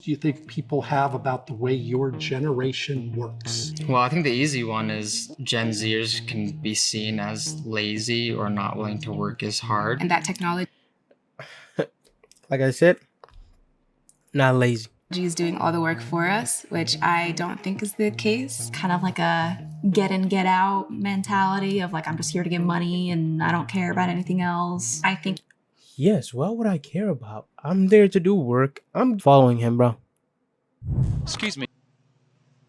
Do you think people have about the way your generation works? Well, I think the easy one is Gen Zers can be seen as lazy or not willing to work as hard. And that technology Like I said, not lazy. is doing all the work for us, which I don't think is the case. Kind of like a get in, get out mentality of like, I'm just here to get money and I don't care about anything else. I think. Yes, what would I care about? I'm there to do work. I'm following him, bro. Excuse me.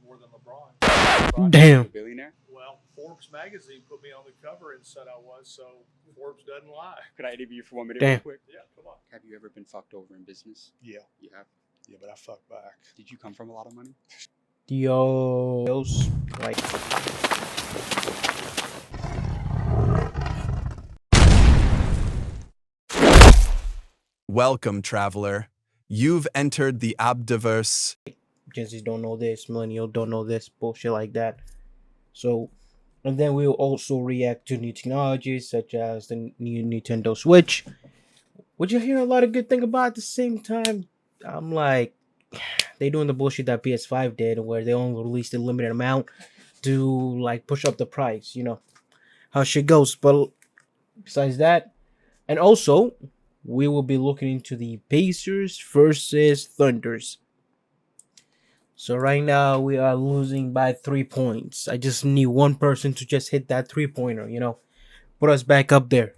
More than LeBron. Damn. Billionaire? Well, Forbes magazine put me on the cover and said I was, so Forbes doesn't lie. Could I interview you for 1 minute Damn. real quick? Yeah, come on. Have you ever been fucked over in business? Yeah, You have? yeah, but I fucked back. Did you come from a lot of money? Dios, like, Welcome, traveler. You've entered the Abdiverse. Gen Zs don't know this, millennials don't know this, bullshit like that. So, and then we'll also react to new technologies such as the new Nintendo Switch, which I hear a lot of good thing about. At the same time, I'm like, they doing the bullshit that PS5 did, where they only released a limited amount to like push up the price. You know how shit goes. But besides that, and also we will be looking into the Pacers versus Thunders. So right now we are losing by 3 points. I just need one person to just hit that 3-pointer, you know. Put us back up there.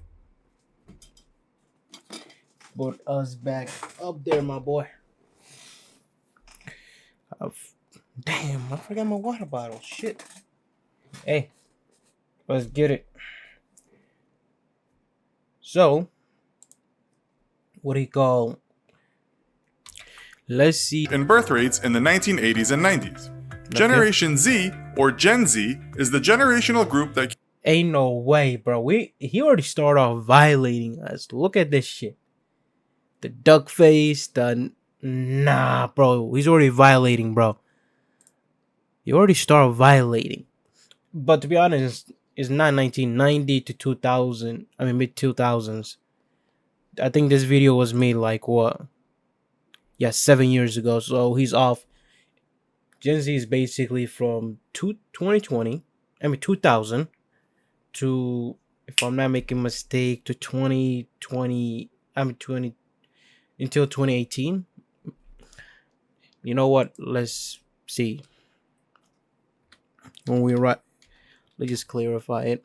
Put us back up there, my boy. Damn, I forgot my water bottle. Shit. Hey, let's get it. So, what do you call? Let's see. In birth rates in the 1980s and 90s. Generation Z, or Gen Z, is the generational group that Ain't no way, bro. He already started off violating us. Look at this shit. The duck face, nah, bro. He's already violating, bro. He already started violating. But to be honest, it's not 1990 to 2000. I mean, mid 2000s. I think this video was made like what? Yeah, 7 years ago. So he's off. Gen Z is basically from 2020. I mean 2000 to, if I'm not making a mistake, to 2020. I mean 20 until 2018. You know what? Let's see. When we right, let's just clarify it.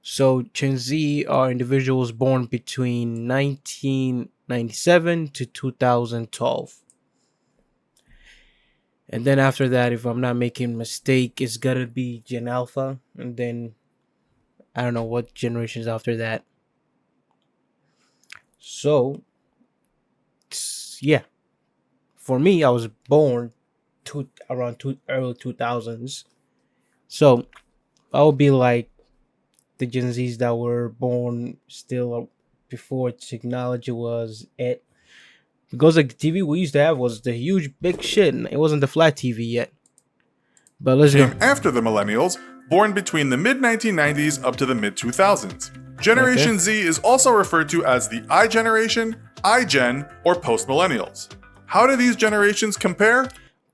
So Gen Z are individuals born between 1997 to 2012. And then after that, if I'm not making a mistake, it's gotta be Gen Alpha. And then I don't know what generations after that. So, yeah. For me, I was born around early 2000s. So, I would be like the Gen Zs that were born still before technology was it. Because like the TV we used to have was the huge big shit. And it wasn't the flat TV yet. But let's go. came after the millennials, born between the mid-1990s up to the mid-2000s. Generation Okay. Z is also referred to as the I generation, iGen, or post-millennials. How do these generations compare?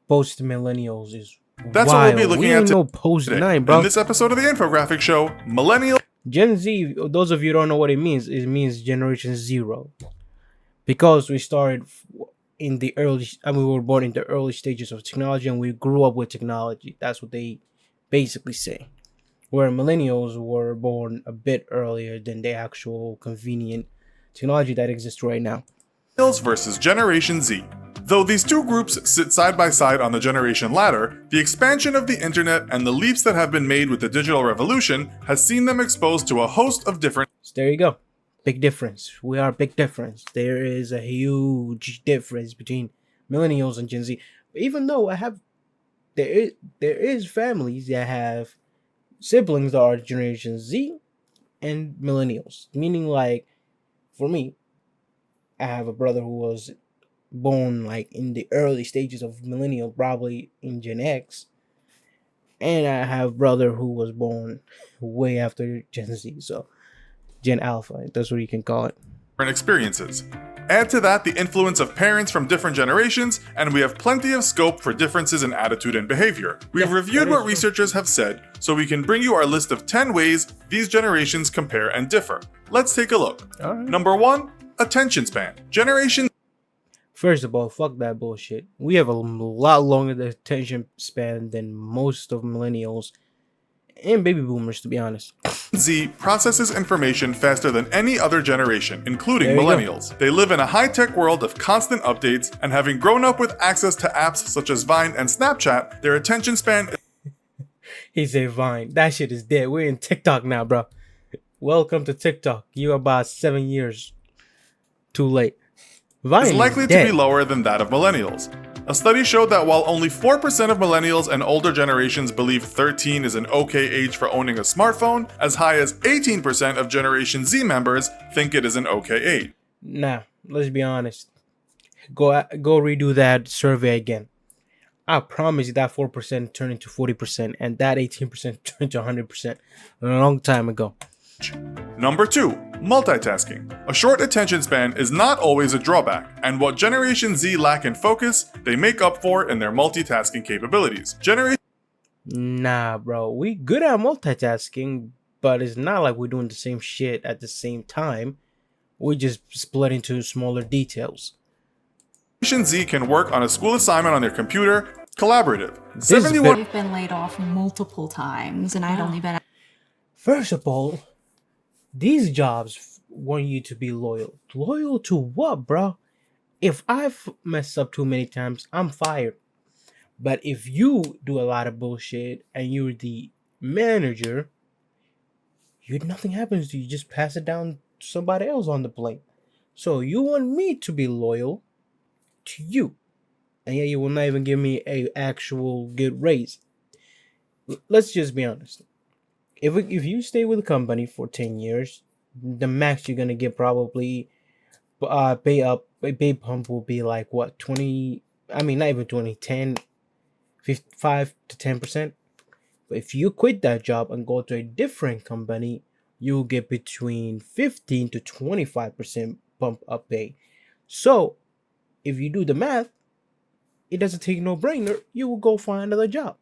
Post millennials is That's wild. what we'll be looking we at ain't no post today. 9, bro. In this episode of the infographic show, Millennial Gen Z, those of you who don't know what it means Generation Zero. Because we started in the early, we were born in the early stages of technology and we grew up with technology. That's what they basically say. Where millennials were born a bit earlier than the actual convenient technology that exists right now. versus Generation Z. Though these two groups sit side by side on the generation ladder, the expansion of the internet and the leaps that have been made with the digital revolution has seen them exposed to a host of different So there you go. Big difference. We are a big difference. There is a huge difference between millennials and Gen Z. Even though there is families that have siblings that are Generation Z and millennials. Meaning, like, for me, I have a brother who was born like in the early stages of millennial, probably in Gen X, and I have a brother who was born way after Gen Z, so Gen Alpha. That's what you can call it. experiences. Add to that the influence of parents from different generations, and we have plenty of scope for differences in attitude and behavior. We've reviewed what researchers have said, so we can bring you our list of 10 ways these generations compare and differ. Let's take a look. Alright. Number 1, attention span. Generation First of all, fuck that bullshit. We have a lot longer attention span than most of millennials and baby boomers, to be honest. Z processes information faster than any other generation, including There you go. millennials. They live in a high-tech world of constant updates, and having grown up with access to apps such as Vine and Snapchat, their attention span He said Vine. That shit is dead. We're in TikTok now, bro. Welcome to TikTok. You're about 7 years too late. Vine is likely to dead. be lower than that of millennials. A study showed that while only 4% of millennials and older generations believe 13 is an okay age for owning a smartphone, as high as 18% of Generation Z members think it is an okay age. Nah, let's be honest. Go redo that survey again. I promise you that 4% turned into 40% and that 18% turned to 100% a long time ago. Number 2, multitasking. A short attention span is not always a drawback, and what Generation Z lack in focus, they make up for in their multitasking capabilities. Nah, bro. We good at multitasking, but it's not like we're doing the same shit at the same time. We just split into smaller details. Generation Z can work on a school assignment on their computer, collaborative. This 71 We've been laid off multiple times, and I'd only been. First of all, these jobs want you to be loyal. Loyal to what, bro? If I've messed up too many times, I'm fired. But if you do a lot of bullshit and you're the manager, nothing happens to you. You just pass it down to somebody else on the plane. So you want me to be loyal to you, and yet you will not even give me a actual good raise. Let's just be honest. If you stay with a company for 10 years, the max you're gonna get probably pay pump will be like what, 20, I mean not even 20, 10, 5 to 10%. But if you quit that job and go to a different company, you'll get between 15 to 25% bump up pay. So if you do the math, it doesn't take no brainer, you will go find another job.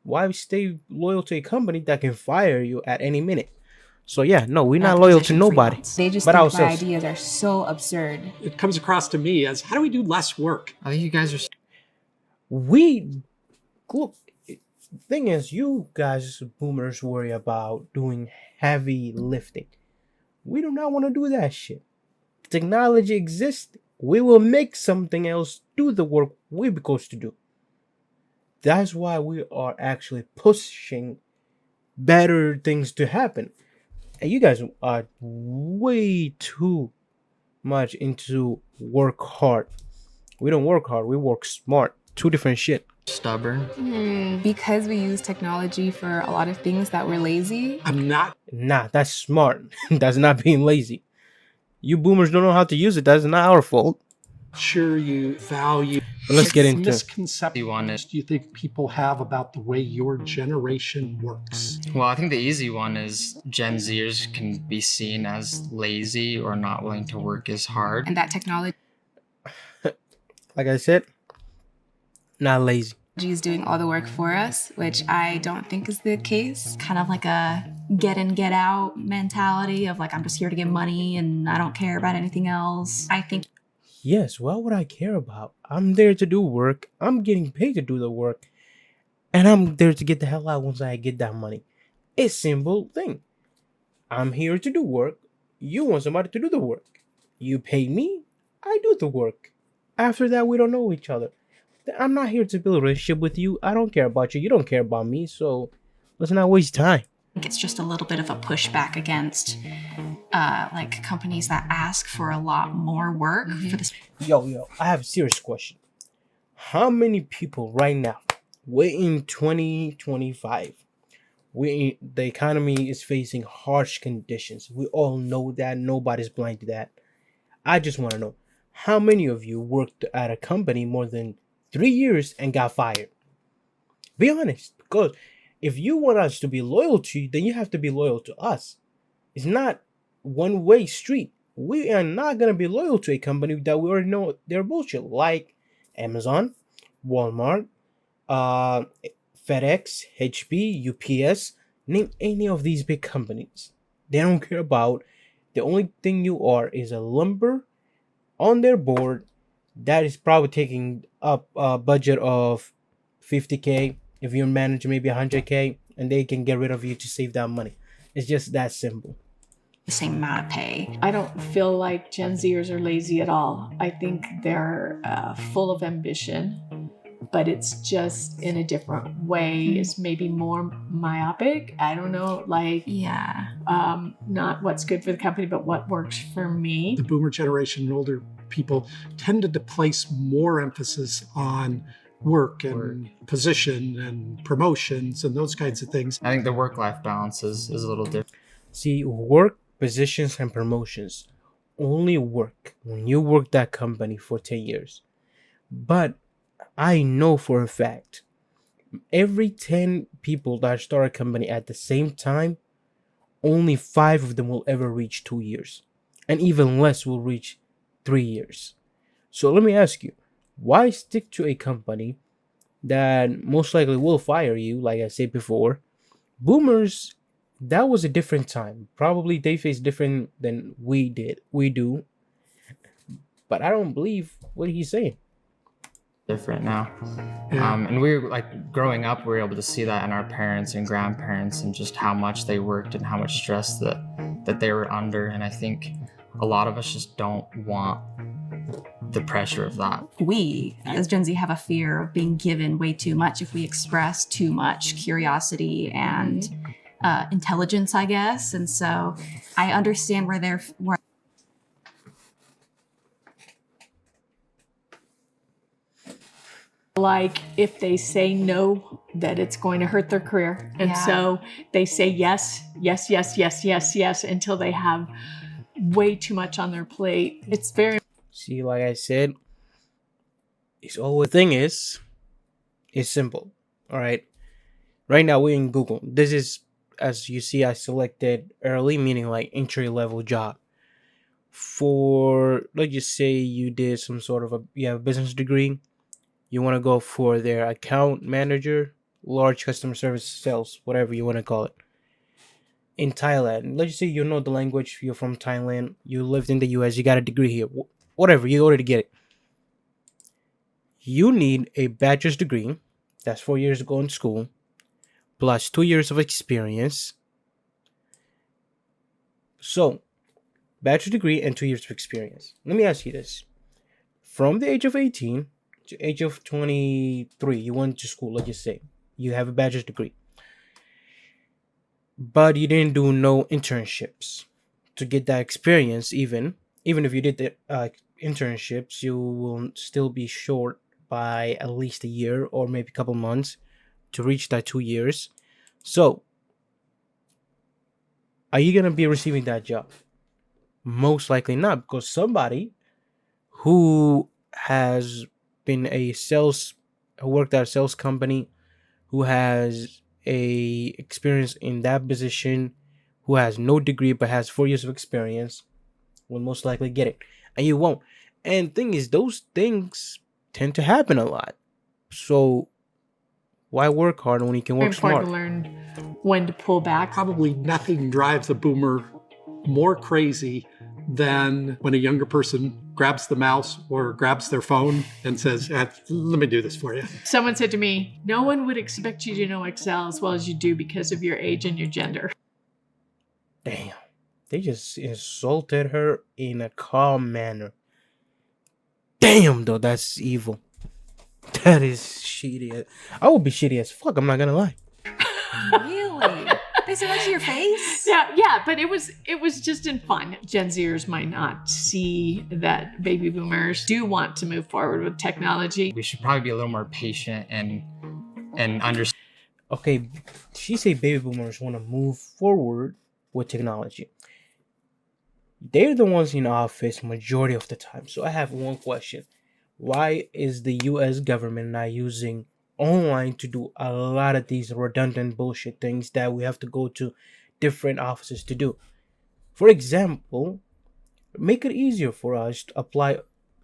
Why stay loyal to a company that can fire you at any minute? So yeah, no, we're not loyal to nobody. They just but think my ourselves. ideas are so absurd. It comes across to me as, how do we do less work? I think you guys are We look. Thing is, you guys boomers worry about doing heavy lifting. We do not want to do that shit. Technology exists. We will make something else do the work we're supposed to do. That's why we are actually pushing better things to happen. And you guys are way too much into work hard. We don't work hard, we work smart. Two different shit. stubborn. Because we use technology for a lot of things that we're lazy. I'm not Nah, that's smart. That's not being lazy. You boomers don't know how to use it. That's not our fault. sure you value. But let's get into it. misconceptions do you think people have about the way your generation works? Well, I think the easy one is Gen Zers can be seen as lazy or not willing to work as hard. And that technology Like I said, not lazy. is doing all the work for us, which I don't think is the case. Kind of like a get in, get out mentality of like, I'm just here to get money and I don't care about anything else. I think Yes, what would I care about? I'm there to do work. I'm getting paid to do the work. And I'm there to get the hell out once I get that money. It's a simple thing. I'm here to do work. You want somebody to do the work. You pay me, I do the work. After that, we don't know each other. I'm not here to build a relationship with you. I don't care about you. You don't care about me. So let's not waste time. it's just a little bit of a pushback against like companies that ask for a lot more work for this. Yo, I have a serious question. How many people right now, we're in 2025, the economy is facing harsh conditions. We all know that. Nobody's blind to that. I just want to know, how many of you worked at a company more than 3 years and got fired? Be honest, because if you want us to be loyal to you, then you have to be loyal to us. It's not one-way street. we are not gonna be loyal to a company that we already know they're bullshit, like Amazon, Walmart, uh, FedEx, HP, UPS. Name any of these big companies. They don't care about. The only thing you are is a lumber on their board that is probably taking up a budget of 50K. If you're managing maybe 100K, and they can get rid of you to save that money. It's just that simple. The same amount of pay. I don't feel like Gen Zers are lazy at all. I think they're full of ambition, but it's just in a different way. It's maybe more myopic. I don't know, like, Yeah. not what's good for the company, but what works for me. The boomer generation and older people tended to place more emphasis on work and position and promotions and those kinds of things. I think the work-life balance is a little different. See, work, positions, and promotions only work when you work that company for 10 years. But I know for a fact, every 10 people that start a company at the same time, only 5 of them will ever reach 2 years. And even less will reach 3 years. So let me ask you, why stick to a company that most likely will fire you, like I said before? Boomers, that was a different time. Probably they face different than we do. But I don't believe what he's saying. Different now. Yeah. And we were like growing up, we were able to see that in our parents and grandparents and just how much they worked and how much stress that they were under. And I think a lot of us just don't want the pressure of that. We, as Gen Z, have a fear of being given way too much if we express too much curiosity and intelligence, I guess. And so I understand where Like, if they say no, that it's going to hurt their career. And Yeah. so they say yes, yes, yes, yes, yes, yes, until they have way too much on their plate. It's very See, like I said, it's all the thing is, it's simple. All right. Right now we're in Google. This is, as you see, I selected early, meaning like entry level job. For, let's just say you did some sort of you have a business degree. You want to go for their account manager, large customer service sales, whatever you want to call it. In Thailand, let's just say you know the language, you're from Thailand, you lived in the US, you got a degree here, whatever, you already get it. You need a bachelor's degree, that's 4 years of going to school, plus 2 years of experience. So, bachelor's degree and 2 years of experience. Let me ask you this. From the age of 18 to age of 23, you went to school, let's just say. You have a bachelor's degree. But you didn't do no internships to get that experience. Even if you did the internships, you will still be short by at least a year or maybe a couple months to reach that 2 years. So, are you gonna be receiving that job? Most likely not, because somebody who has been worked at a sales company, who has a experience in that position, who has no degree but has 4 years of experience, will most likely get it, and you won't. And thing is, those things tend to happen a lot. So why work hard when you can work important smart? to learn when to pull back. Probably nothing drives a boomer more crazy than when a younger person grabs the mouse or grabs their phone and says, let me do this for you. Someone said to me, no one would expect you to know Excel as well as you do because of your age and your gender. Damn, they just insulted her in a calm manner. Damn, though, that's evil. That is shitty. I would be shitty as fuck, I'm not gonna lie. Really? They said that to your face? Yeah, but it was just in fun. Gen Zers might not see that baby boomers do want to move forward with technology. We should probably be a little more patient and understand. Okay, she say baby boomers want to move forward with technology. They're the ones in office majority of the time. So I have one question. Why is the US government not using online to do a lot of these redundant bullshit things that we have to go to different offices to do? For example, Make it easier for us to apply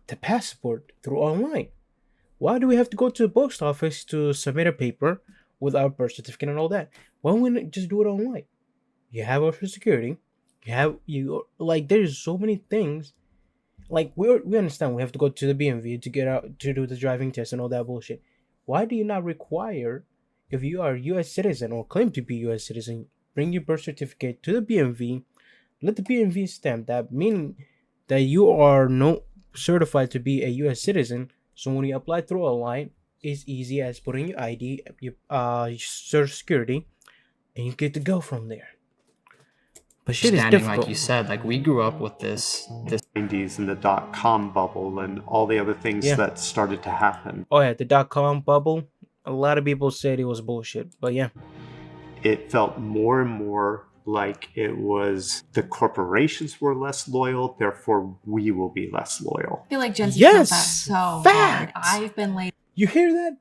the passport through online. Why do we have to go to the post office to submit a paper with our birth certificate and all that? Why don't we just do it online? You have our social security. You like there's so many things. Like we understand we have to go to the BMV to get out to do the driving test and all that bullshit. Why do you not require, if you are a U.S. citizen or claim to be U.S. citizen, bring your birth certificate to the BMV, let the BMV stamp that, meaning that you are no certified to be a U.S. citizen. So when you apply through online, it's easy as putting your ID, your social security, and you get to go from there. But shit is Understanding, difficult. like you said, like we grew up with this 90s and the dot-com bubble and all the other things Yeah. that started to happen. Oh yeah, the dot-com bubble. A lot of people said it was bullshit, but yeah. It felt more and more like it was the corporations were less loyal, therefore we will be less loyal. I feel like Gen Z Yes, felt that so hard. fact. I've been laid You hear that?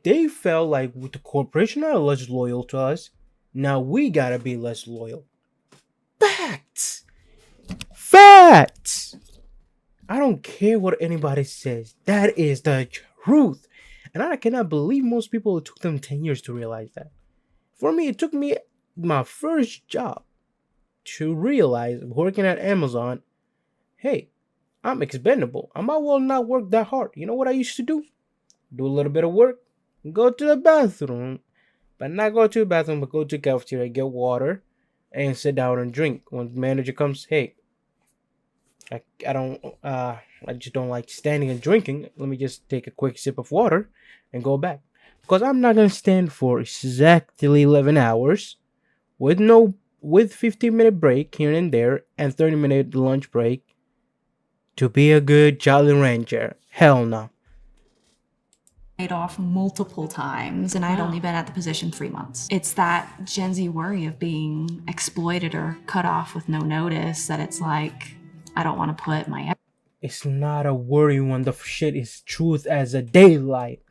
They felt like with the corporation are less loyal to us. Now we gotta be less loyal. Facts. Facts. I don't care what anybody says. That is the truth. And I cannot believe most people, it took them 10 years to realize that. For me, it took me my first job to realize, working at Amazon, hey, I'm expendable. I might well not work that hard. You know what I used to do? Do a little bit of work, go to the bathroom, but not go to the bathroom, but go to the cafeteria, get water, and sit down and drink. When the manager comes, hey, I just don't like standing and drinking. Let me just take a quick sip of water and go back. Because I'm not gonna stand for exactly 11 hours with 15-minute break here and there and 30-minute lunch break to be a good Jolly Ranger. Hell no. off multiple times, and I'd only been at the position 3 months. It's that Gen Z worry of being exploited or cut off with no notice that it's like, I don't want to put my... It's not a worry when the shit is truth as a daylight.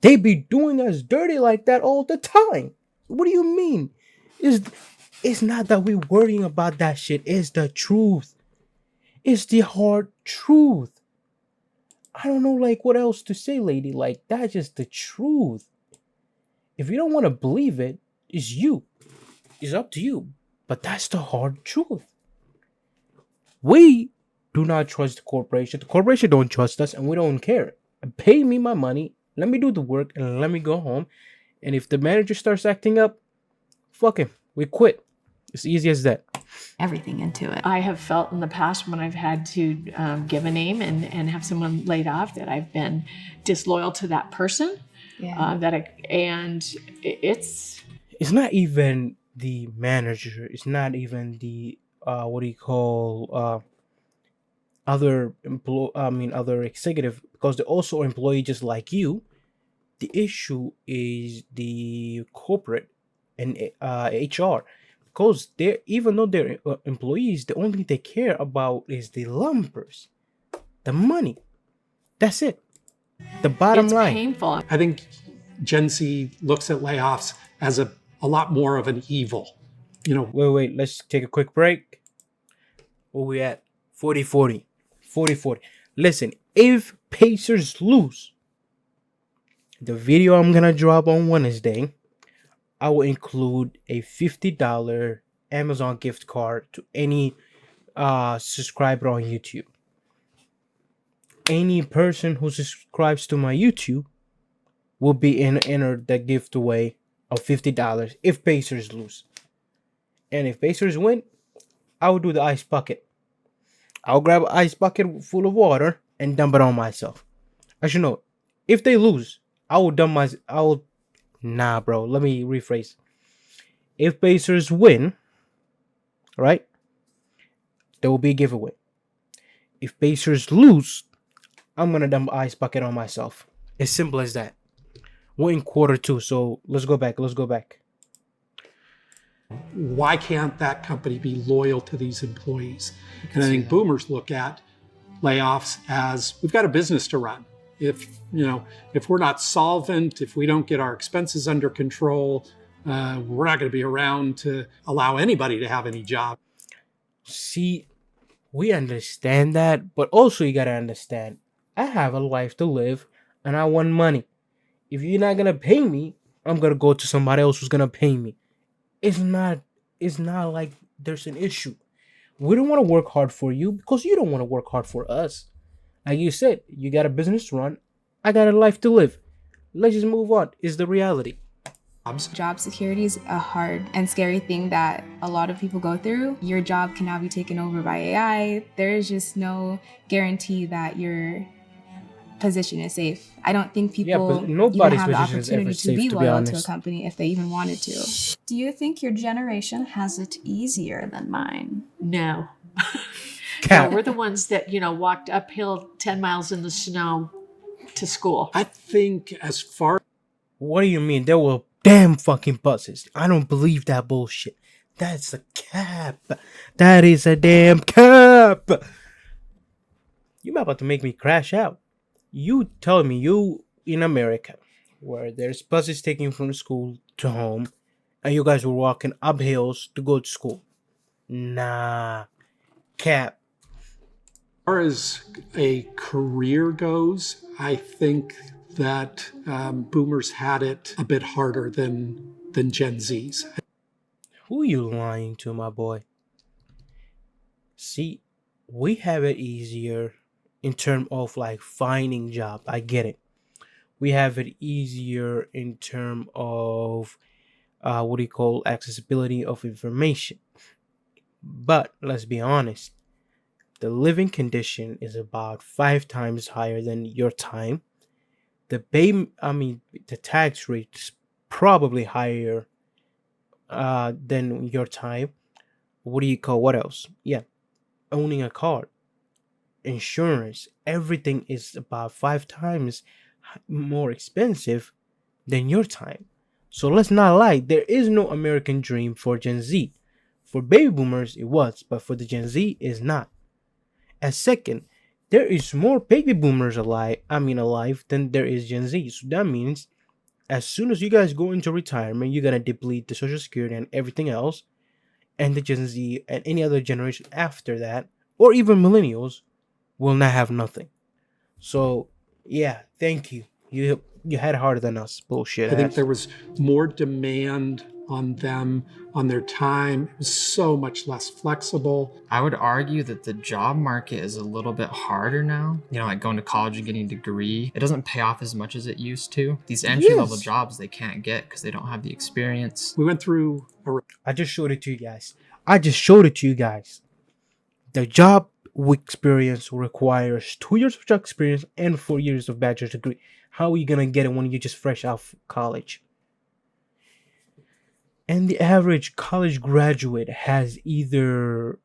They be doing us dirty like that all the time. What do you mean? It's not that we worrying about that shit. It's the truth. It's the hard truth. I don't know, like, what else to say, lady. Like, that's just the truth. If you don't want to believe it, it's you. It's up to you. But that's the hard truth. We do not trust the corporation. The corporation don't trust us, and we don't care. Pay me my money. Let me do the work, and let me go home. And if the manager starts acting up, fuck him. We quit. It's easy as that. Everything into it. I have felt in the past when I've had to give a name and have someone laid off that I've been disloyal to that person. Yeah. It's not even the manager. It's not even the other executive, because they're also an employee just like you. The issue is the corporate and HR. Because even though they're employees, the only thing they care about is the lumpers, the money. That's it. The bottom line. It's painful. I think Gen Z looks at layoffs as a lot more of an evil. You know, Wait. Let's take a quick break. Where we at? 40-40. 40-40. Listen, if Pacers lose, the video I'm gonna drop on Wednesday, I will include a $50 Amazon gift card to any subscriber on YouTube. Any person who subscribes to my YouTube will be entered the giveaway of $50 if Pacers lose. And if Pacers win, I will do the ice bucket. I'll grab an ice bucket full of water and dump it on myself. Actually, no. If they lose, I will dump Nah, bro. Let me rephrase. If Pacers win, right, there will be a giveaway. If Pacers lose, I'm gonna dump ice bucket on myself. As simple as that. We're in quarter 2, so let's go back. why can't that company be loyal to these employees? And I think boomers look at layoffs as, we've got a business to run. If we're not solvent, if we don't get our expenses under control, we're not going to be around to allow anybody to have any job. See, We understand that, but also you gotta understand, I have a life to live and I want money. If you're not gonna pay me, I'm gonna go to somebody else who's gonna pay me. It's not it's not like there's an issue. We don't want to work hard for you because you don't want to work hard for us. Like you said, you got a business to run, I got a life to live. Let's just move on. Is the reality. Job security is a hard and scary thing that a lot of people go through. Your job can now be taken over by AI. There is just no guarantee that your position is safe. I don't think people but even nobody's have the position is ever opportunity to safe, be to be loyal to a honest. company if they even wanted to. Do you think your generation has it easier than mine? No. No, Cap. we're the ones that, walked uphill 10 miles in the snow to school. I think as far What do you mean? There were damn fucking buses. I don't believe that bullshit. That's a cap. That is a damn cap. You about to make me crash out. You tell me you in America, where there's buses taking from school to home, and you guys were walking up hills to go to school. Nah. Cap. far as a career goes, I think that boomers had it a bit harder than Gen Zs. Who you lying to, my boy? See, we have it easier in terms of like finding job. I get it. We have it easier in terms of what do you call accessibility of information. But let's be honest, the living condition is about 5 times higher than your time. The tax rate is probably higher than your time. What else? Yeah, owning a car, insurance, everything is about 5 times more expensive than your time. So let's not lie, there is no American dream for Gen Z. For baby boomers it was, but for the Gen Z is not. And second, there is more baby boomers alive than there is Gen Z. So that means as soon as you guys go into retirement, you're gonna deplete the social security and everything else, and the Gen Z and any other generation after that, or even millennials, will not have nothing. So yeah, thank you. You had it harder than us, bullshit. I think there was more demand on them, on their time. It was so much less flexible. I would argue that the job market is a little bit harder now. Like going to college and getting a degree, it doesn't pay off as much as it used to. These entry-level jobs they can't get because they don't have the experience. We went through I just showed it to you guys. The job experience requires 2 years of job experience and 4 years of bachelor's degree. How are you gonna get it when you're just fresh out of college? And the average college graduate has either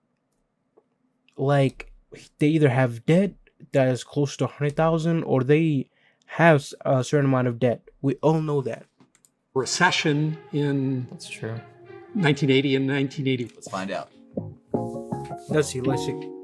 have debt that is close to 100,000, or they have a certain amount of debt. We all know that. recession in That's true. 1980 and 1980. Let's find out. Let's see. The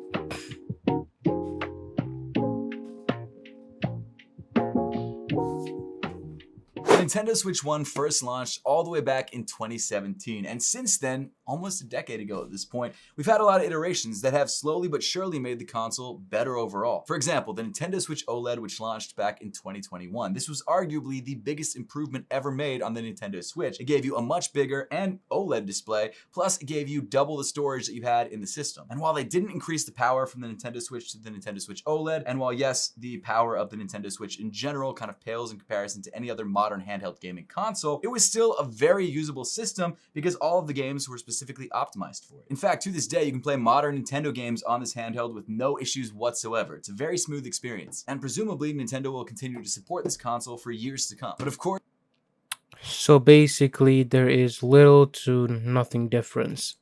Nintendo Switch 1 first launched all the way back in 2017, and since then, almost a decade ago at this point, we've had a lot of iterations that have slowly but surely made the console better overall. For example, the Nintendo Switch OLED, which launched back in 2021. This was arguably the biggest improvement ever made on the Nintendo Switch. It gave you a much bigger and OLED display, plus it gave you double the storage that you had in the system. And while they didn't increase the power from the Nintendo Switch to the Nintendo Switch OLED, and while yes, the power of the Nintendo Switch in general kind of pales in comparison to any other modern handheld gaming console, it was still a very usable system because all of the games were specifically optimized for it. In fact, to this day, you can play modern Nintendo games on this handheld with no issues whatsoever. It's a very smooth experience, and presumably Nintendo will continue to support this console for years to come. But of course, So basically, there is little to nothing difference.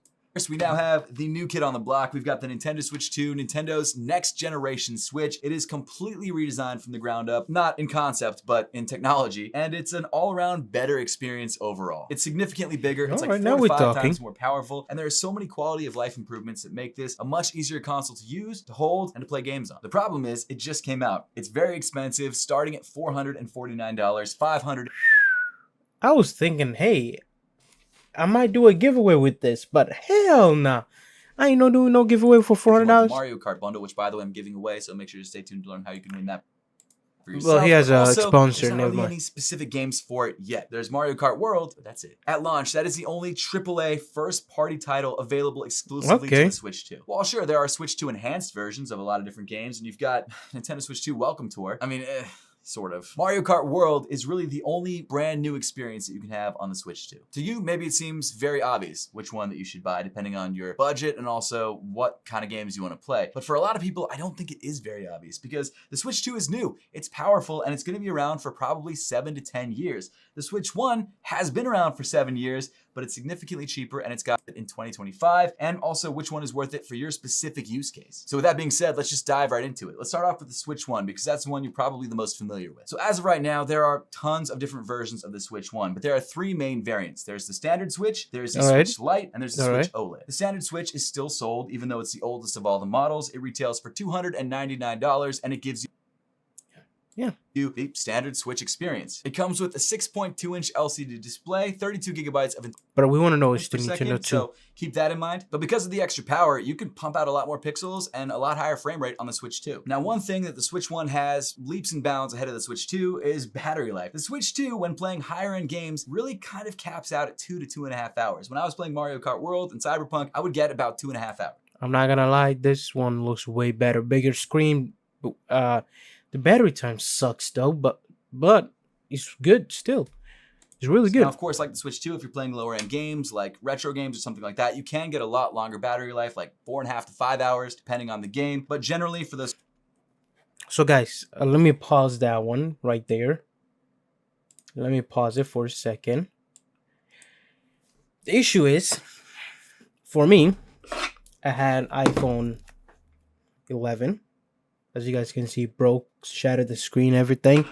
we now have the new kid on the block. We've got the Nintendo Switch 2, Nintendo's next generation Switch. It is completely redesigned from the ground up, not in concept, but in technology, and it's an all-around better experience overall. It's significantly bigger, it's like 4 to 5 times more powerful, and there are so many quality of life improvements that make this a much easier console to use, to hold, and to play games on. The problem is, it just came out. It's very expensive, starting at $449, $500. I was thinking, hey, I might do a giveaway with this, but hell nah. I ain't no doing no giveaway for If you want the $400. Mario Kart bundle, which by the way I'm giving away, so make sure to stay tuned to learn how you can win that for Well, yourself. he has But a also, sponsor, There's not never really mind. any specific games for it yet. There's Mario Kart World, but that's it. At launch, that is the only AAA first-party title available exclusively to Okay. the Switch 2. Well, sure, there are Switch 2 enhanced versions of a lot of different games, and you've got Nintendo Switch 2 Welcome Tour. I mean, sort of. Mario Kart World is really the only brand new experience that you can have on the Switch 2. To you, maybe it seems very obvious which one that you should buy, depending on your budget and also what kind of games you want to play. But for a lot of people, I don't think it is very obvious because the Switch 2 is new, it's powerful, and it's going to be around for probably 7 to 10 years. The Switch 1 has been around for 7 years, but it's significantly cheaper and it's got it in 2025, and also which one is worth it for your specific use case. So with that being said, let's just dive right into it. Let's start off with the Switch 1 because that's the one you're probably the most familiar with. So as of right now, there are tons of different versions of the Switch 1, but there are 3 main variants. There's the standard Switch, there's the Switch Lite, and there's the Switch OLED. The standard Switch is still sold, even though it's the oldest of all the models. It retails for $299 and it gives you the standard Switch experience. It comes with a 6.2-inch LCD display, 32 gigabytes of But we want to know it's it's the Nintendo 2. So keep that in mind. But because of the extra power, you can pump out a lot more pixels and a lot higher frame rate on the Switch 2. Now, one thing that the Switch 1 has leaps and bounds ahead of the Switch 2 is battery life. The Switch 2, when playing higher end games, really kind of caps out at 2 to 2.5 hours. When I was playing Mario Kart World and Cyberpunk, I would get about 2.5 hours. I'm not gonna lie, this one looks way better. Bigger screen. The battery time sucks though, but it's good still. It's really good. Now, of course, like the Switch 2, if you're playing lower end games, like retro games or something like that, you can get a lot longer battery life, like 4.5 to 5 hours, depending on the game. But generally for those... So guys, let me pause that one right there. Let me pause it for a second. The issue is, for me, I had iPhone 11. As you guys can see, broke, shattered the screen, everything.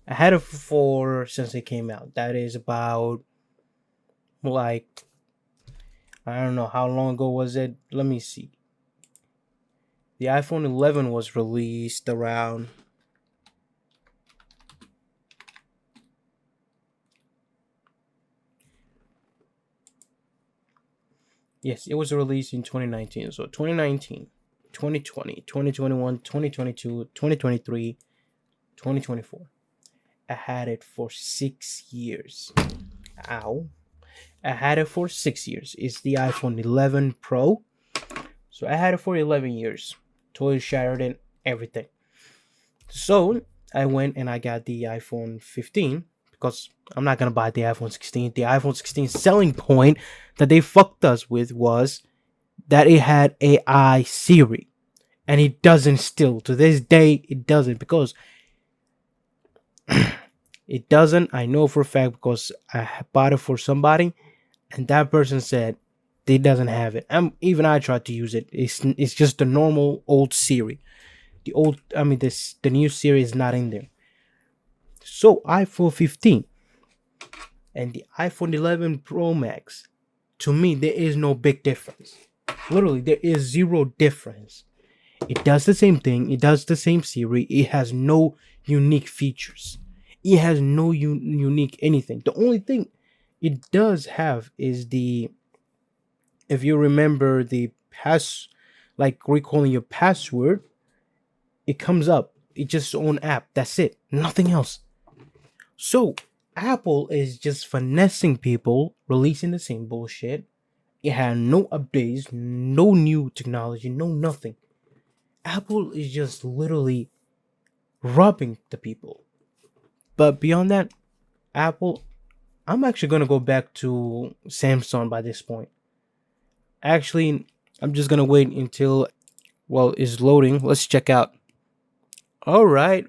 I had it since it came out. That is about, like, I don't know, how long ago was it? Let me see. The iPhone 11 was released around... Yes, it was released in 2019. So 2019, 2020, 2021, 2022, 2023, 2024. I had it for 6 years. Ow. I had it for 6 years. It's the iPhone 11 Pro. So I had it for 11 years. Totally shattered and everything. So I went and I got the iPhone 15 because I'm not going to buy the iPhone 16. The iPhone 16 selling point that they fucked us with was that it had AI Siri. And it doesn't still. To this day, it doesn't. Because it doesn't. I know for a fact because I bought it for somebody. And that person said it doesn't have it. Even I tried to use it. It's just the normal old Siri. The new Siri is not in there. So iPhone 15 and the iPhone 11 Pro Max, to me, there is no big difference. Literally, there is zero difference. It does the same thing. It does the same Siri. It has no unique features. It has no unique anything. The only thing it does have is if you remember the recalling your password, it comes up. It's just its own app. That's it. Nothing else. So Apple is just finessing people, releasing the same bullshit. It had no updates, no new technology, no nothing. Apple is just literally robbing the people. But beyond that, Apple, I'm actually going to go back to Samsung by this point. Actually, I'm just going to wait until, it's loading. Let's check out. All right.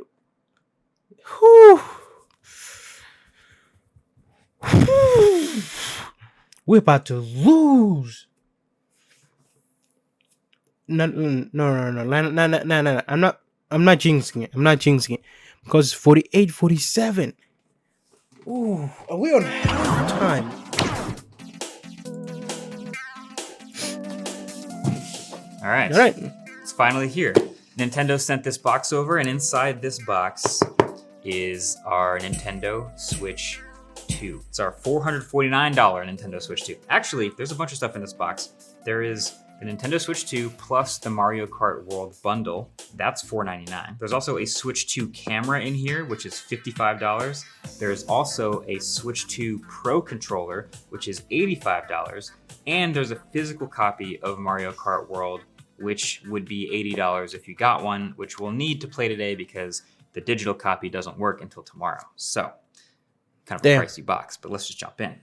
Whew. We're about to lose. No. I'm not jinxing it. Because 48, 47. Ooh, are we on halftime? All right. It's finally here. Nintendo sent this box over, and inside this box is our Nintendo Switch 2. It's our $449 Nintendo Switch 2. Actually, there's a bunch of stuff in this box. There is The Nintendo Switch 2 plus the Mario Kart World bundle, that's $4.99. There's also a Switch 2 camera in here, which is $55. There's also a Switch 2 Pro controller, which is $85. And there's a physical copy of Mario Kart World, which would be $80 if you got one, which we'll need to play today because the digital copy doesn't work until tomorrow. So, kind of a pricey box, but let's just jump in.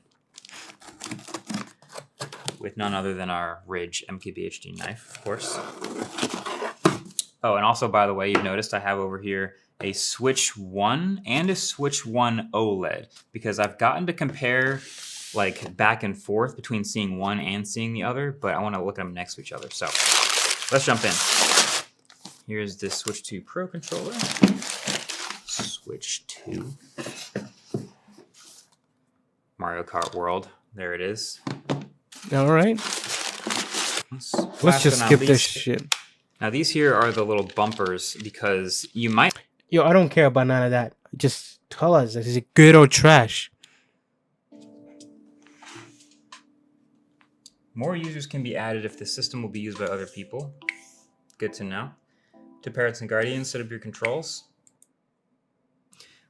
With none other than our Ridge MKBHD knife, of course. Oh, and also, by the way, you've noticed I have over here a Switch 1 and a Switch 1 OLED, because I've gotten to compare like back and forth between seeing one and seeing the other, but I want to look at them next to each other. So let's jump in. Here's the Switch 2 Pro controller. Switch 2. Mario Kart World. There it is. All right. Let's just skip this shit. Now these here are the little bumpers because you might... Yo, I don't care about none of that. Just tell us, is it good or trash? More users can be added if the system will be used by other people. Good to know. To parents and guardians, set up your controls.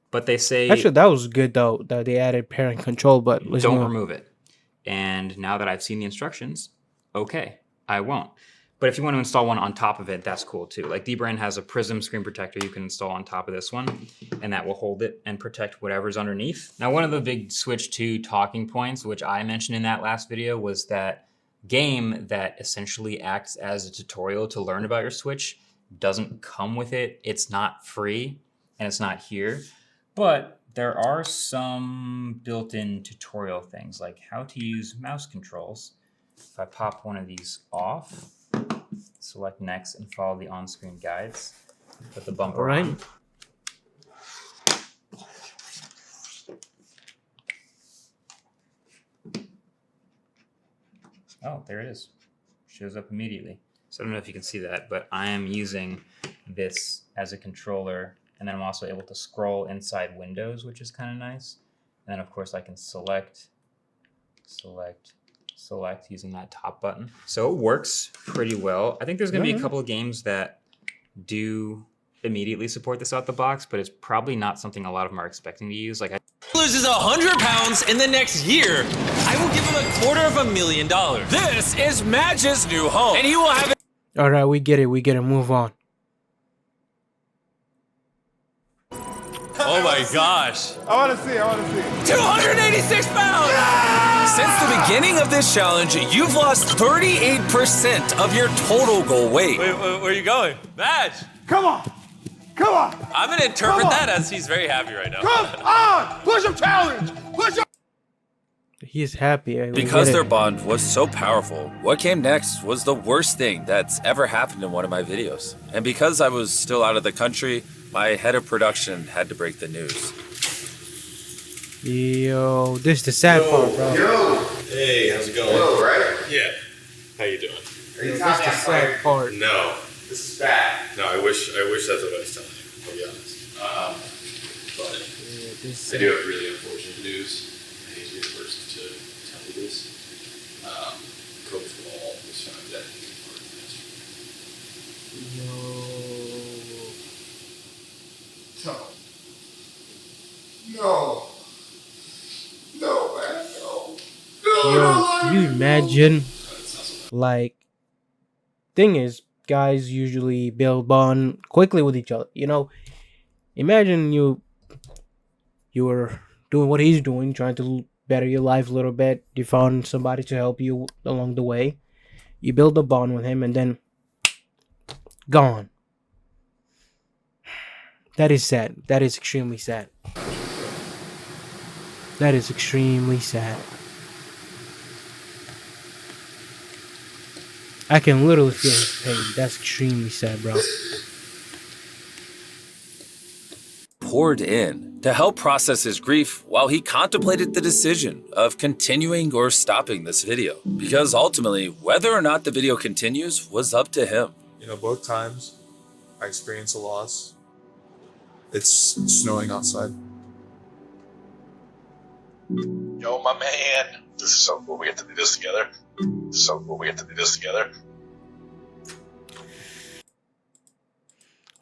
But they say... Actually, that was good, though, that they added parent control, but... Don't remove it. And now that I've seen the instructions, okay, I won't. But if you want to install one on top of it, that's cool too. Like Dbrand has a Prism screen protector you can install on top of this one, and that will hold it and protect whatever's underneath. Now, one of the big Switch 2 talking points, which I mentioned in that last video, was that game that essentially acts as a tutorial to learn about your Switch doesn't come with it. It's not free, and it's not here. But there are some built-in tutorial things, like how to use mouse controls. If I pop one of these off, select next and follow the on-screen guides, put the bumper on. Oh, there it is. Shows up immediately. So I don't know if you can see that, but I am using this as a controller, and then I'm also able to scroll inside windows, which is kind of nice. And then of course I can select using that top button. So it works pretty well. I think there's gonna be a couple of games that do immediately support this out the box, but it's probably not something a lot of them are expecting to use. Like loses 100 pounds in the next year, I will give him $250,000. This is Madge's new home, and he will have it. All right, we get it. Move on. Oh my gosh. I want to see. 286 pounds! Yeah! Since the beginning of this challenge, you've lost 38% of your total goal weight. Wait, where are you going? Madge! Come on! I'm gonna interpret that as he's very happy right now. Come on! Push-up challenge! Push-up! He is happy. Because their bond was so powerful, what came next was the worst thing that's ever happened in one of my videos. And because I was still out of the country, my head of production had to break the news. Yo, this is the sad part, bro. Yo! Hey, how's it going? Yo, right? Yeah. How you doing? Are you That's the sad part. No. This is bad. No, I wish that's what I was telling you, I'll be honest. But I do have really unfortunate news. I hate to be the first to tell you this. Coach Wall was found dead in the apartment yesterday. No. No, man, no. Yo, can you imagine? Like, thing is, guys usually build bond quickly with each other. You know, imagine you were doing what he's doing, trying to better your life a little bit. You found somebody to help you along the way. You build a bond with him, and then gone. That is sad. That is extremely sad. That is extremely sad. I can literally feel his pain. That's extremely sad, bro. Poured in to help process his grief while he contemplated the decision of continuing or stopping this video. Because ultimately, whether or not the video continues was up to him. You know, both times I experienced a loss. It's snowing outside. Yo, my man. This is so cool we get to do this together.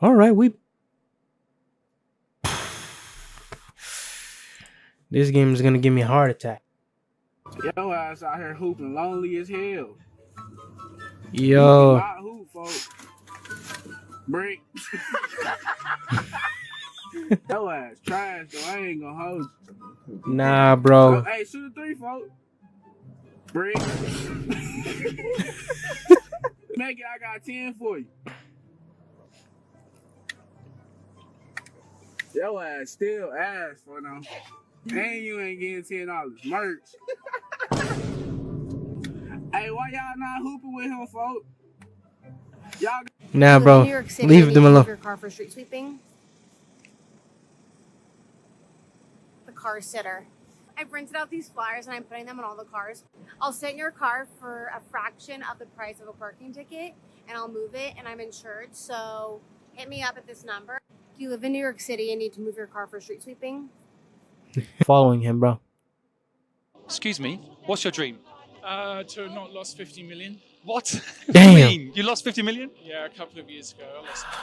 All right, this game is gonna give me a heart attack. Yo ass out here hooping lonely as hell. Yo. Not hoop, folks. Break. Yo ass trash though. I ain't gonna hold you. Nah, bro. Oh, hey, shoot a 3, folks. Break. Make it. I got 10 for you. Yo ass still ass for them. And you ain't getting $10 merch. Hey, why y'all not hooping with him, folks? Y'all. Nah, bro. Leave them alone. Your car for street sweeping. The car sitter. I printed out these flyers and I'm putting them on all the cars. I'll sit in your car for a fraction of the price of a parking ticket, and I'll move it, and I'm insured. So hit me up at this number. Do you live in New York City and need to move your car for street sweeping? Following him, bro. Excuse me, what's your dream? To have not lost 50 million. What? Damn. What do you mean? You lost 50 million? Yeah, a couple of years ago, I lost 50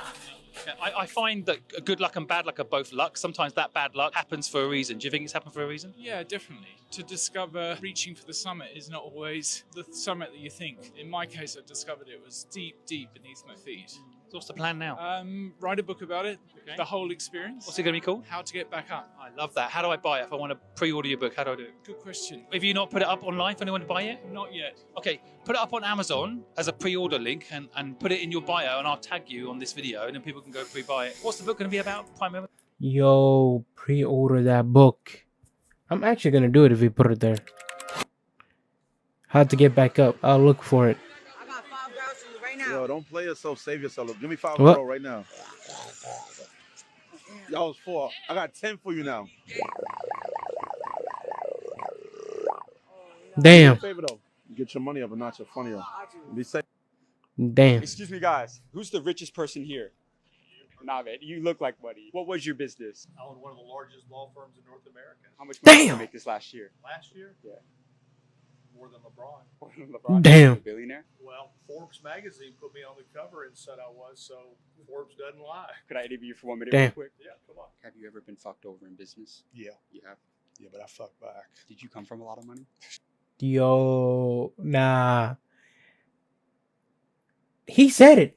million. I find that good luck and bad luck are both luck. Sometimes that bad luck happens for a reason. Do you think it's happened for a reason? Yeah, definitely. To discover reaching for the summit is not always the summit that you think. In my case, I discovered it was deep, deep beneath my feet. So what's the plan now? Write a book about it, the whole experience. What's it going to be called? How to get back up. I love that. How do I buy it? If I want to pre-order your book, how do I do it? Good question. Have you not put it up online for anyone to buy it? Not yet. Okay, put it up on Amazon as a pre-order link and put it in your bio, and I'll tag you on this video, and then people can go pre-buy it. What's the book going to be about? Prime Member? Yo, pre-order that book. I'm actually gonna do it if we put it there. How to get back up. I'll look for it. Yo, don't play yourself. Save yourself. Give me 5 What? right now. Y'all was 4. I got 10 for you now. Damn. Favor though. Get your money up and not your funny up. Be safe. Damn. Excuse me, guys. Who's the richest person here? Nah, man. You look like money. What was your business? I own one of the largest law firms in North America. How much money did you Damn. make this last year? Last year? Yeah. More than LeBron. More than LeBron. Damn. A billionaire? Well, Forbes magazine put me on the cover and said I was, so Forbes doesn't lie. Could I interview you for 1 minute Damn. real quick? Yeah, come on. Have you ever been fucked over in business? Yeah. You have? Yeah, but I fucked back. Did you come from a lot of money? Yo, nah. He said it.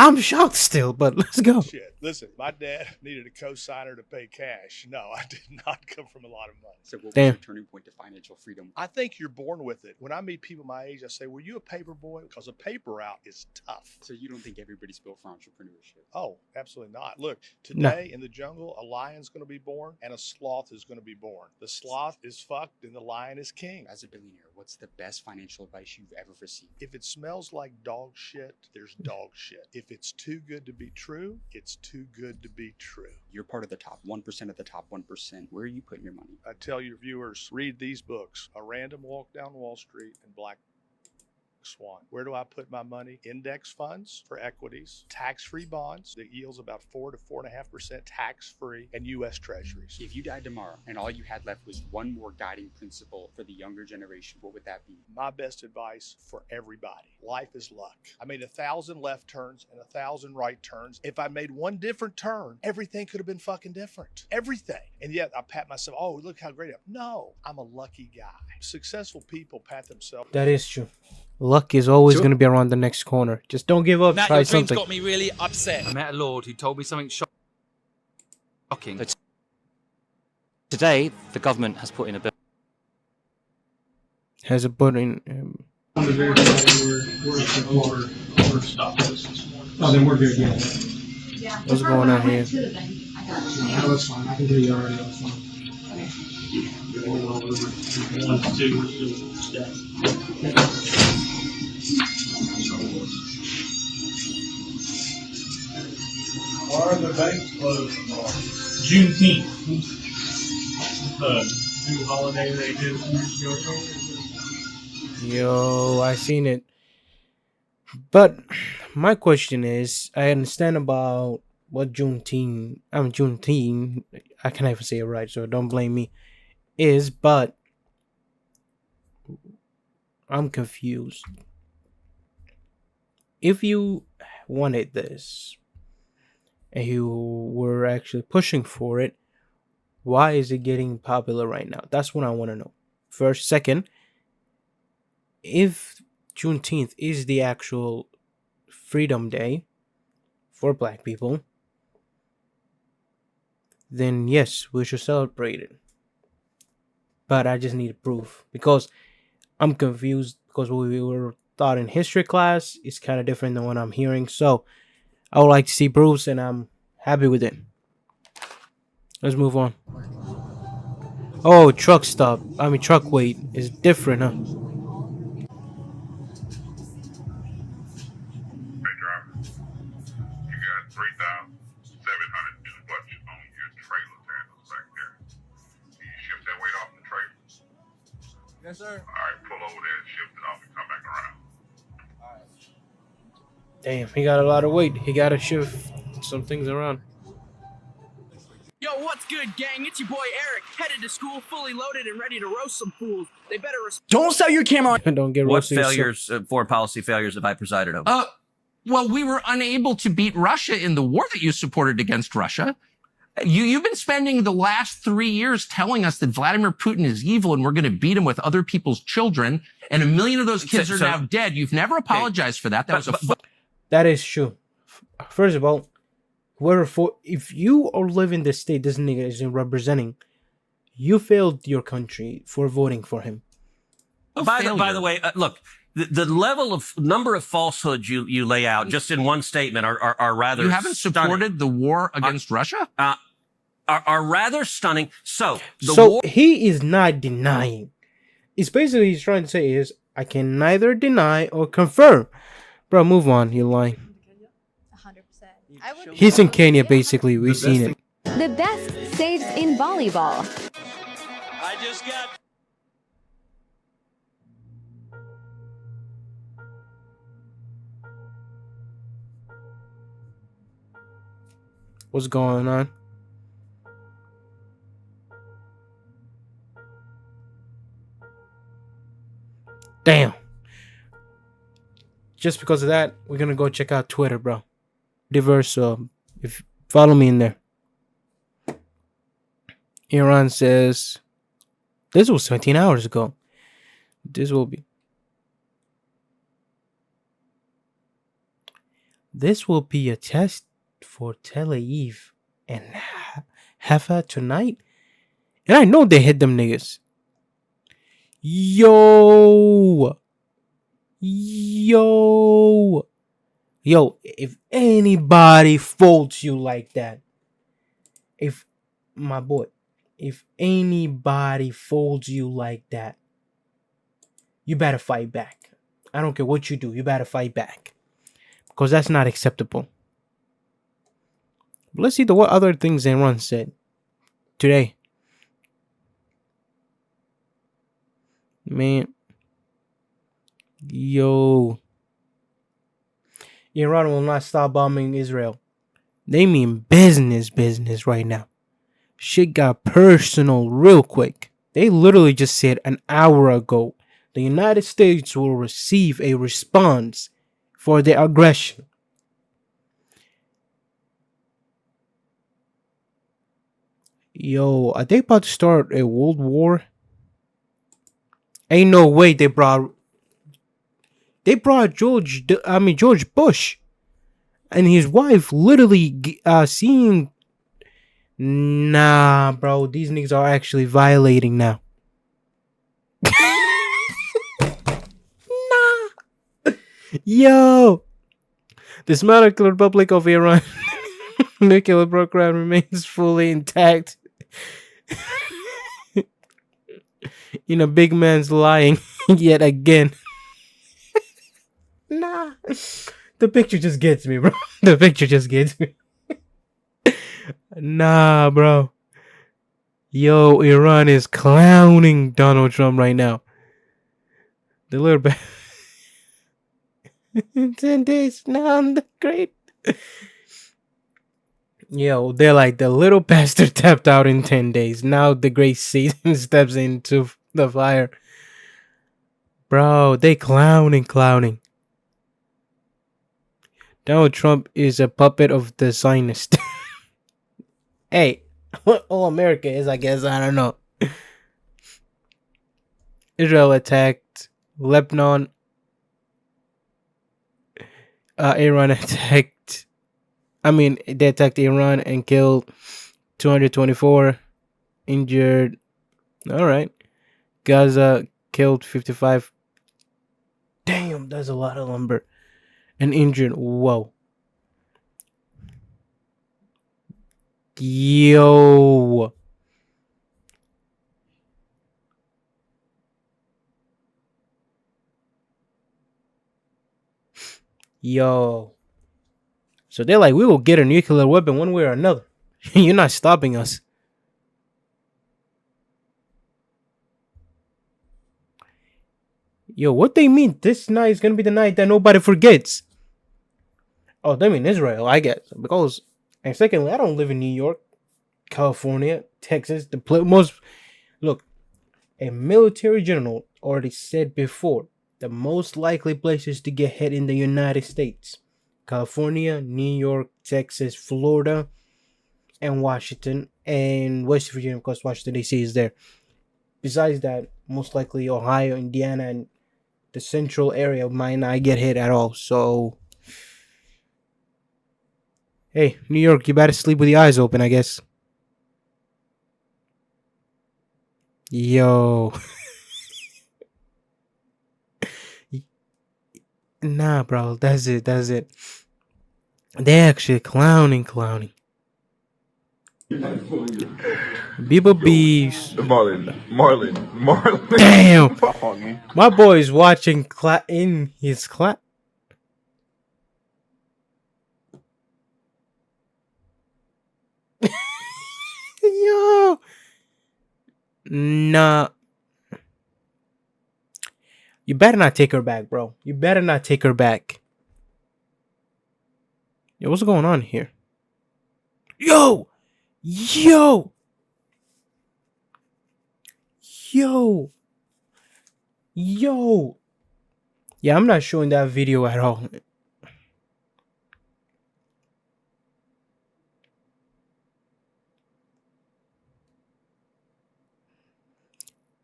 I'm shocked still, but let's go. Shit. Listen, my dad needed a co-signer to pay cash. No, I did not come from a lot of money. So what Damn. was your turning point to financial freedom? I think you're born with it. When I meet people my age, I say, were you a paper boy? Because a paper route is tough. So you don't think everybody's built for entrepreneurship? Oh, absolutely not. Look, today in the jungle, a lion's going to be born and a sloth is going to be born. The sloth is fucked and the lion is king. As a billionaire, what's the best financial advice you've ever received? If it smells like dog shit, there's dog shit. If it's too good to be true, it's too good to be true. You're part of the top 1% of the top 1%. Where are you putting your money? I tell your viewers, read these books, A Random Walk Down Wall Street and Black Swan. Where do I put my money? Index funds for equities, tax-free bonds that yields about 4 to 4.5% tax-free, and U.S. Treasuries. If you died tomorrow and all you had left was one more guiding principle for the younger generation, what would that be? My best advice for everybody: life is luck. I made 1,000 left turns and 1,000 right turns. If I made one different turn, everything could have been fucking different. Everything. And yet I pat myself, oh, look how great I am. No, I'm a lucky guy. Successful people pat themselves. That is true. Luck is always going to be around the next corner. Just don't give up. Matt, Try your dreams something. got me really upset. I met a lord who told me something shocking. Today, the government has put in a bill. Has a button. Oh, then we're good, yeah. What's going on here? No, that's fine. I can hear you already. That's fine. Why are the banks closed tomorrow? Juneteenth. The new holiday they did a few years ago. Yo, I seen it. But my question is, I understand about what Juneteenth, I can't even say it right, so don't blame me, is, but I'm confused. If you wanted this, and who were actually pushing for it, why is it getting popular right now? That's what I want to know. First, second, if Juneteenth is the actual Freedom Day for Black people, then yes, we should celebrate it. But I just need proof because I'm confused because what we were taught in history class is kind of different than what I'm hearing. So I would like to see proofs, and I'm happy with it. Let's move on. Oh, truck weight is different, huh? Yes, sir. All right, pull over there and shift it off and come back around. Damn, he got a lot of weight. He got to shift some things around. Yo, what's good, gang? It's your boy Eric, headed to school, fully loaded and ready to roast some fools. They better Don't sell your camera on. Don't get What roasted. failures, foreign policy failures have I presided over? Well, we were unable to beat Russia in the war that you supported against Russia. You've been spending the last 3 years telling us that Vladimir Putin is evil and we're going to beat him with other people's children, and 1 million of those kids are now dead. You've never apologized for that. That was That is true. First of all, if you are living the state this nigga is representing, you failed your country for voting for him. By the way, look, the level of number of falsehoods you lay out just in one statement are rather. You haven't supported the war against Russia? Are rather stunning. So he is not denying. It's basically he's trying to say is I can neither deny or confirm. Bro, move on. You're lying. 100%. He's in Kenya, basically. We've seen it. The best saves in volleyball. I just got. What's going on? Damn. Just because of that, we're gonna go check out Twitter, bro. Abdiverse, if follow me in there. Iran says this was 17 hours ago. This will be a test for Tel Aviv and Haifa tonight. And I know they hit them niggas. Yo, if anybody folds you like that, if anybody folds you like that, you better fight back. I don't care what you do, you better fight back. Because that's not acceptable. Let's see what other things Iran said today. Man. Yo. Iran will not stop bombing Israel. They mean business right now. Shit got personal real quick. They literally just said an hour ago the United States will receive a response for the aggression. Yo, are they about to start a world war? Ain't no way they brought George Bush and his wife literally seeing. Nah, bro, these niggas are actually violating now. Nah. Yo, the Islamic Republic of Iran nuclear program remains fully intact. You know, big man's lying yet again. Nah. The picture just gets me, bro. The picture just gets me. Nah, bro. Yo, Iran is clowning Donald Trump right now. The little bit. 10 days now, I'm the great. Yo, they're like the little bastard tapped out in 10 days. Now the great Satan steps into the fire. Bro, they clowning. Donald Trump is a puppet of the Zionist. Hey, what all America is, I guess, I don't know. Israel attacked Lebanon. Iran attacked. They attacked Iran and killed 224, injured. All right. Gaza killed 55. Damn, that's a lot of lumber. And injured. Whoa. Yo. Yo. So they're like, we will get a nuclear weapon one way or another. You're not stopping us. Yo, what they mean? This night is gonna be the night that nobody forgets. Oh, they mean Israel, I guess. Because, and secondly, I don't live in New York, California, Texas. Look, a military general already said before, the most likely places to get hit in the United States: California, New York, Texas, Florida, and Washington, and West Virginia, because Washington D.C. is there. Besides that, most likely Ohio, Indiana, and the central area might not get hit at all. So, hey, New York, you better sleep with your eyes open, I guess. Yo. Nah, bro, that's it. They actually clowning. People be Marlon. Damn. My boy is watching in his class. Yo. Nah. You better not take her back, bro. You better not take her back. Yo, what's going on here? Yo. Yeah, I'm not showing that video at all.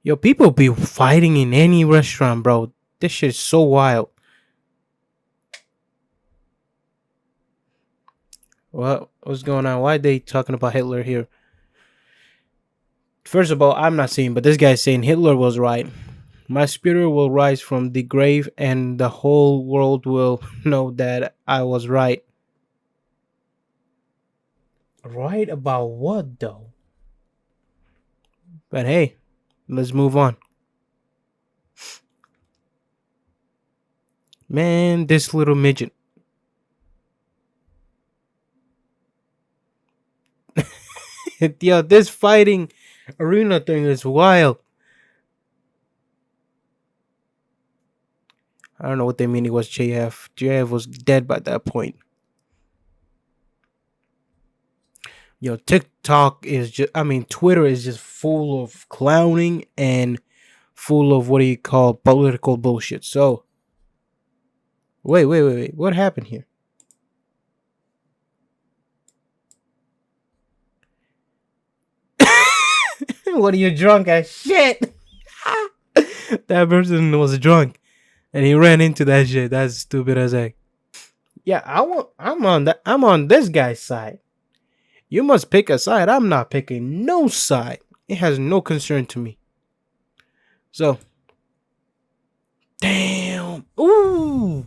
Yo, people be fighting in any restaurant, bro. This shit is so wild. What's going on? Why are they talking about Hitler here? First of all, I'm not saying, but this guy's saying Hitler was right. My spirit will rise from the grave and the whole world will know that I was right. Right about what, though? But hey, let's move on. Man, this little midget. Yo, this fighting arena thing is wild. I don't know what they mean. It was JF. JF was dead by that point. Yo, TikTok is just, Twitter is just full of clowning and full of political bullshit. So, wait. What happened here? What are you drunk as shit? That person was drunk and he ran into that shit. That's stupid as heck. Yeah, I'm on this guy's side. You must pick a side. I'm not picking no side. It has no concern to me. So, damn. Ooh.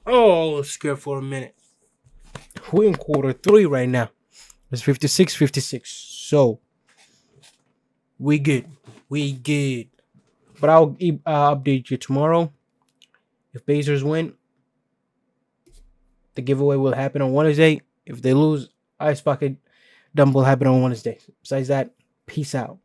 Oh, I was scared for a minute. We're in quarter 3 right now. It's 56-56. So, we good. But I'll update you tomorrow. If Pacers win, the giveaway will happen on Wednesday. If they lose, Ice Pocket Dump will happen on Wednesday. Besides that, peace out.